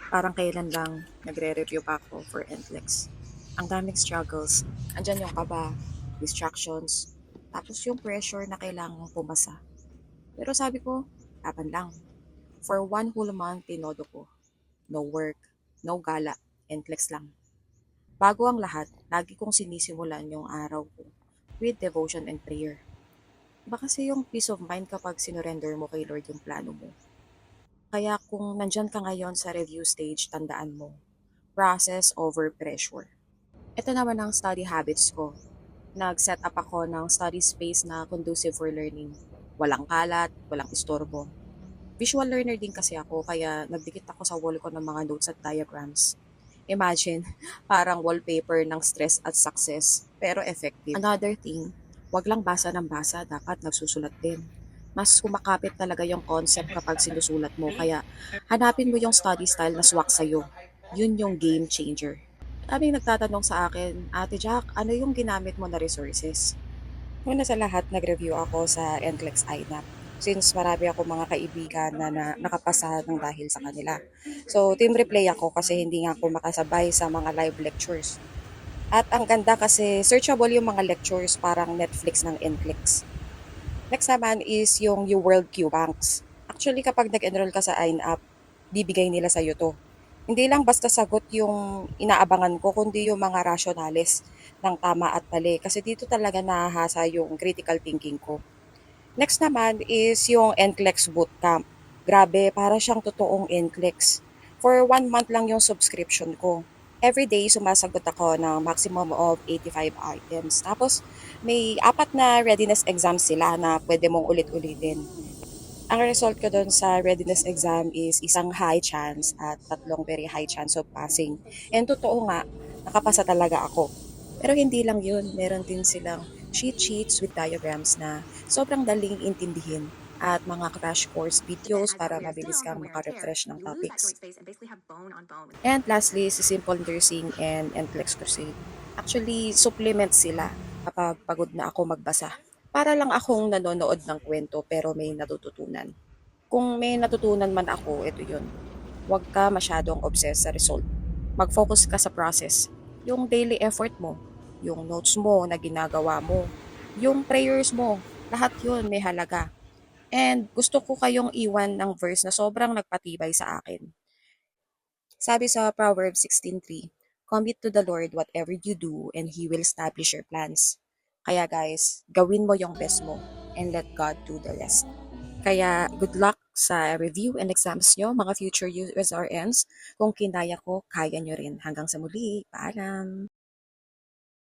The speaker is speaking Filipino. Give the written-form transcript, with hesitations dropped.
Parang kailan lang nagre-review pa ako for NCLEX. Ang daming struggles. Andyan yung kaba, distractions, tapos yung pressure na kailangan pumasa. Pero sabi ko, laban lang. For 1 whole month, tinodo ko. No work, no gala, NCLEX lang. Bago ang lahat, lagi kong sinisimulan yung araw ko with devotion and prayer. Iba kasi yung peace of mind kapag sinurrender mo kay Lord yung plano mo. Kaya kung nandyan ka ngayon sa review stage, tandaan mo, process over pressure. Ito naman ang study habits ko. Nag-set up ako ng study space na conducive for learning. Walang kalat, walang istorbo. Visual learner din kasi ako, kaya nagdikit ako sa wall ko ng mga notes at diagrams. Imagine, parang wallpaper ng stress at success, pero effective. Another thing, wag lang basa ng basa, dapat nagsusulat din. Mas kumakapit talaga yung concept kapag sinusulat mo, kaya hanapin mo yung study style na swak sa'yo. Yun yung game changer. Daming nagtatanong sa akin, Ate Jack, ano yung ginamit mo na resources? Una sa lahat, nag-review ako sa NCLEX INAP since marami ako mga kaibigan na nakapasa ng dahil sa kanila. So, team replay ako kasi hindi nga ako makasabay sa mga live lectures. At ang ganda kasi searchable yung mga lectures, parang Netflix ng NCLEX. Next naman is yung UWorld Q Banks. Actually, kapag nag-enroll ka sa INAP, bibigay nila sa'yo to. Hindi lang basta sagot yung inaabangan ko, kundi yung mga rationales ng tama at mali. Kasi dito talaga nahahasa yung critical thinking ko. Next naman is yung NCLEX Bootcamp. Grabe, para siyang totoong NCLEX. For 1 month lang yung subscription ko. Every day, sumasagot ako ng maximum of 85 items. Tapos, may 4 na readiness exams sila na pwede mong ulit-ulitin. Ang result ko doon sa readiness exam is isang high chance at 3 very high chance of passing. And totoo nga, nakapasa talaga ako. Pero hindi lang yun, meron din silang cheat sheets with diagrams na sobrang daling intindihin at mga crash course videos para mabilis kang makarefresh ng topics. And lastly, si Simple Nursing and NCLEX Crusade. Actually, supplement sila kapag pagod na ako magbasa. Para lang akong nanonood ng kwento pero may natututunan. Kung may natutunan man ako, ito yun. Huwag ka masyadong obsessed sa result. Mag-focus ka sa process. Yung daily effort mo, yung notes mo na ginagawa mo, yung prayers mo, lahat yun may halaga. And gusto ko kayong iwan ng verse na sobrang nagpatibay sa akin. Sabi sa Proverbs 16:3, commit to the Lord whatever you do and He will establish your plans. Kaya guys, gawin mo yung best mo and let God do the rest. Kaya good luck sa review and exams nyo, mga future USRNs. Kung kinaya ko, kaya nyo rin. Hanggang sa muli, paalam!